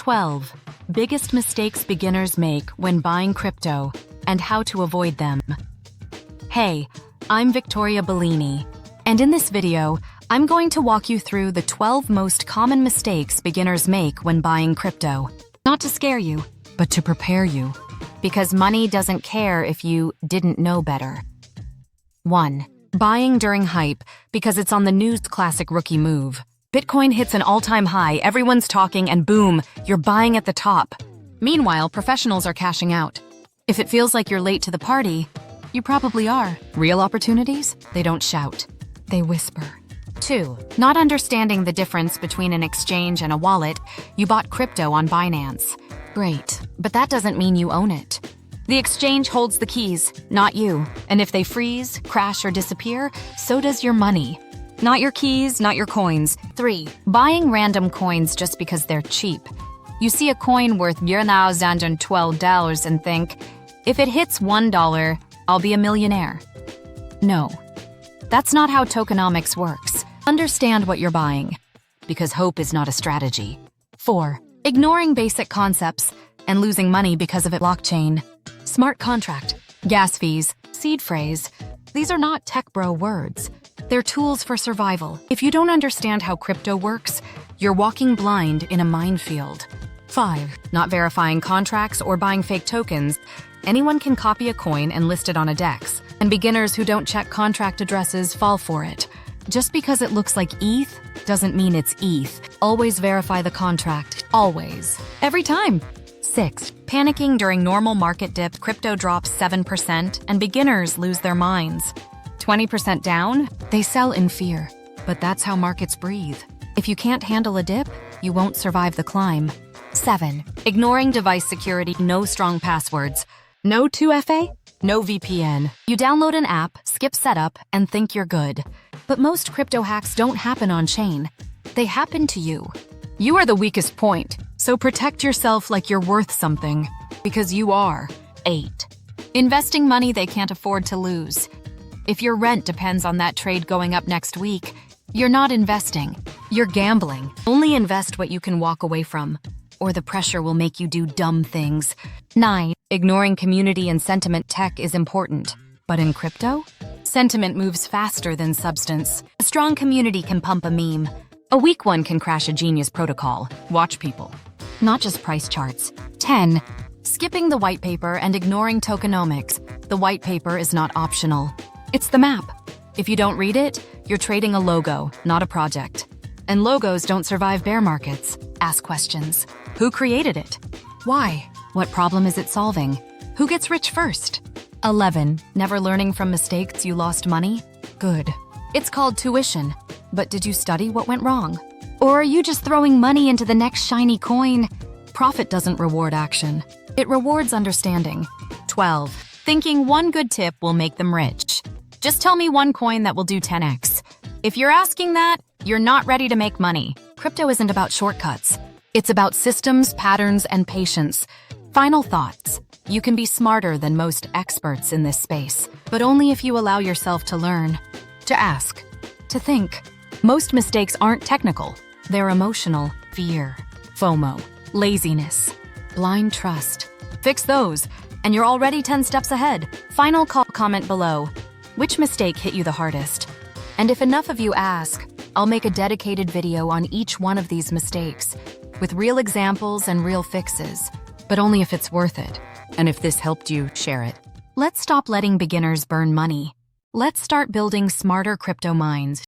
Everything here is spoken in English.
12. Biggest mistakes beginners make when buying crypto and how to avoid them. Hey, I'm Victoria Bellini, and in this video, I'm going to walk you through the 12 most common mistakes beginners make when buying crypto. Not to scare you, but to prepare you. Because money doesn't care if you didn't know better. 1. Buying during hype because it's on the news. Classic rookie move. Bitcoin hits an all-time high, everyone's talking, and boom, you're buying at the top. Meanwhile, professionals are cashing out. If it feels like you're late to the party, you probably are. Real opportunities? They don't shout. They whisper. 2. Not understanding the difference between an exchange and a wallet. You bought crypto on Binance. Great, but that doesn't mean you own it. The exchange holds the keys, not you. And if they freeze, crash, or disappear, so does your money. Not your keys, not your coins. 3. Buying random coins just because they're cheap. You see a coin worth $12 and think, if it hits $1, I'll be a millionaire. No, that's not how tokenomics works. Understand what you're buying, because hope is not a strategy. 4. Ignoring basic concepts and losing money because of it. Blockchain, smart contract, gas fees, seed phrase. These are not tech bro words. They're tools for survival. If you don't understand how crypto works, you're walking blind in a minefield. 5. Not verifying contracts or buying fake tokens. Anyone can copy a coin and list it on a DEX, and beginners who don't check contract addresses fall for it. Just because it looks like ETH doesn't mean it's ETH. Always verify the contract. Always. Every time. 6. Panicking during normal market dip. Crypto drops 7% and beginners lose their minds. 20% down? They sell in fear. But that's how markets breathe. If you can't handle a dip, you won't survive the climb. 7. Ignoring device security. No strong passwords. No 2FA? No VPN. You download an app, skip setup, and think you're good. But most crypto hacks don't happen on-chain. They happen to you. You are the weakest point, so protect yourself like you're worth something. Because you are. 8. Investing money they can't afford to lose. If your rent depends on that trade going up next week, you're not investing. You're gambling. Only invest what you can walk away from, or the pressure will make you do dumb things. 9. Ignoring community and sentiment. Tech is important, but in crypto, sentiment moves faster than substance. A strong community can pump a meme. A weak one can crash a genius protocol. Watch people, not just price charts. 10. Skipping the white paper and ignoring tokenomics. The white paper is not optional. It's the map. If you don't read it, you're trading a logo, not a project. And logos don't survive bear markets. Ask questions. Who created it? Why? What problem is it solving? Who gets rich first? 11. Never learning from mistakes. You lost money? Good. It's called tuition. But did you study what went wrong? Or are you just throwing money into the next shiny coin? Profit doesn't reward action. It rewards understanding. 12. Thinking one good tip will make them rich. Just tell me one coin that will do 10x. If you're asking that, you're not ready to make money. Crypto isn't about shortcuts. It's about systems, patterns, and patience. Final thoughts. You can be smarter than most experts in this space, but only if you allow yourself to learn, to ask, to think. Most mistakes aren't technical. They're emotional. Fear, FOMO, laziness, blind trust. Fix those, and you're already 10 steps ahead. Final call. Comment below. Which mistake hit you the hardest? And if enough of you ask, I'll make a dedicated video on each one of these mistakes, with real examples and real fixes, but only if it's worth it. And if this helped you, share it. Let's stop letting beginners burn money. Let's start building smarter crypto minds.